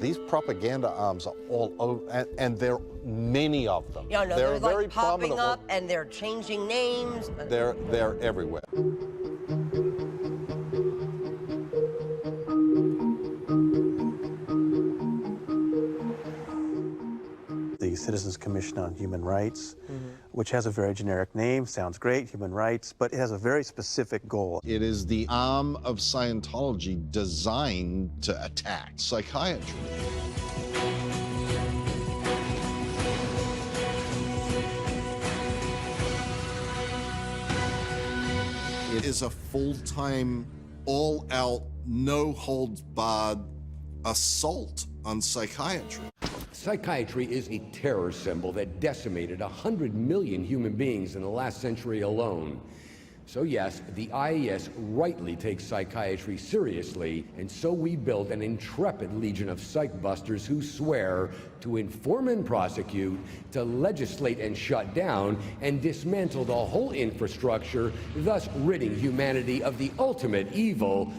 These propaganda arms are all over, and there are many of them. Yeah, no, they're they're very like popping prominent. up, and they're changing names. They're everywhere. The Citizens Commission on Human Rights, which has a very generic name, sounds great, human rights, but it has a very specific goal. It is the arm of Scientology designed to attack psychiatry. It is a full-time, all-out, no-holds-barred assault on psychiatry. Psychiatry is a terror symbol that decimated 100 million human beings in the last century alone. So yes, the IAS rightly takes psychiatry seriously, and so we built an intrepid legion of psych busters who swear to inform and prosecute, to legislate and shut down, and dismantle the whole infrastructure, thus ridding humanity of the ultimate evil.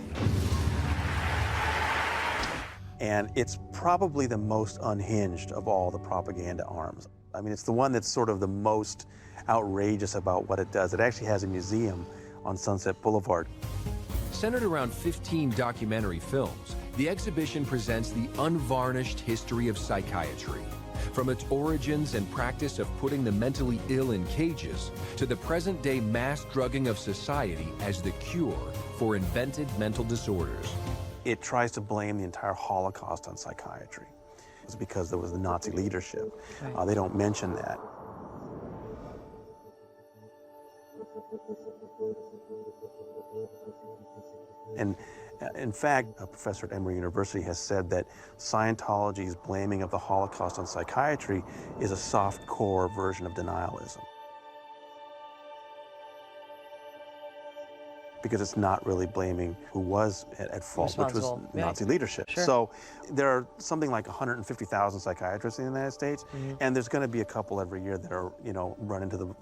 And it's probably the most unhinged of all the propaganda arms. I mean, it's the one that's sort of the most outrageous about what it does. It actually has a museum on Sunset Boulevard. Centered around 15 documentary films, the exhibition presents the unvarnished history of psychiatry. From its origins and practice of putting the mentally ill in cages, to the present-day mass drugging of society as the cure for invented mental disorders. It tries to blame the entire Holocaust on psychiatry. It's because there was the Nazi leadership. Right. They don't mention that. And in fact, a professor at Emory University has said that Scientology's blaming of the Holocaust on psychiatry is a soft-core version of denialism. Because it's not really blaming who was at fault, which was Nazi leadership. Sure. So there are something like 150,000 psychiatrists in the United States, and there's going to be a couple every year that are, run into the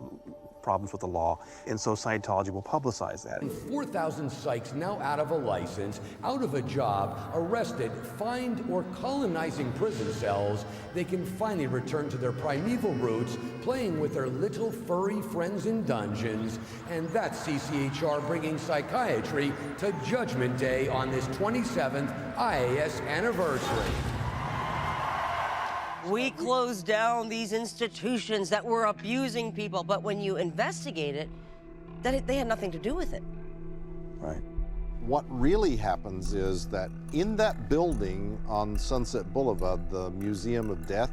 problems with the law. And so Scientology will publicize that. 4,000 psychs now out of a license, out of a job, arrested, fined, or colonizing prison cells, they can finally return to their primeval roots, playing with their little furry friends in dungeons. And that's CCHR bringing psychiatry to Judgment Day on this 27th IAS anniversary. We closed down these institutions that were abusing people, but when you investigate it, they had nothing to do with it. Right. What really happens is that in that building on Sunset Boulevard, the Museum of Death,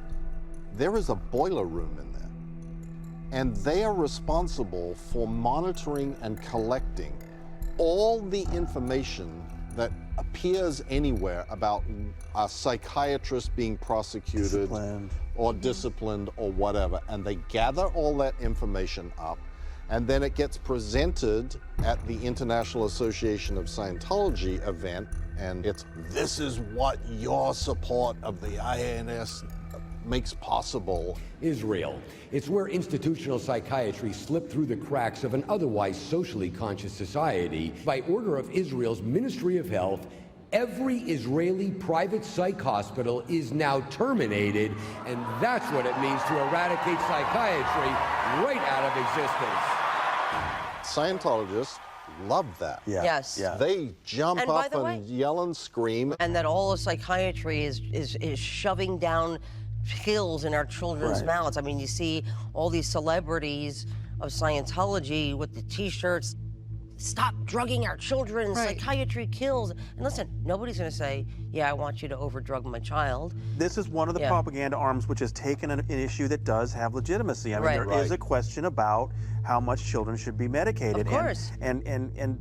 there is a boiler room in there. And they are responsible for monitoring and collecting all the information that appears anywhere about a psychiatrist being prosecuted or disciplined or whatever. And they gather all that information up, and then it gets presented at the International Association of Scientology event, and this is what your support of the IANS makes possible. Israel. It's where institutional psychiatry slipped through the cracks of an otherwise socially conscious society. By order of Israel's Ministry of Health, every Israeli private psych hospital is now terminated, and that's what it means to eradicate psychiatry right out of existence. Scientologists love that. Yeah. Yes. Yeah. They jump And by up the and way- yell and scream. And that all of psychiatry is shoving down pills in our children's Right. mouths. I mean, you see all these celebrities of Scientology with the T-shirts, stop drugging our children, Right. psychiatry kills. And listen, nobody's gonna say, yeah, I want you to overdrug my child. This is one of the Yeah. propaganda arms which has taken an issue that does have legitimacy. I mean, Right. there is a question about how much children should be medicated. Of course. And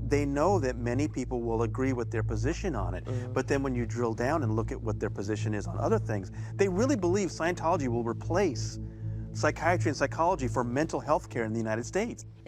they know that many people will agree with their position on it. But then when you drill down and look at what their position is on other things, they really believe Scientology will replace psychiatry and psychology for mental health care in the United States.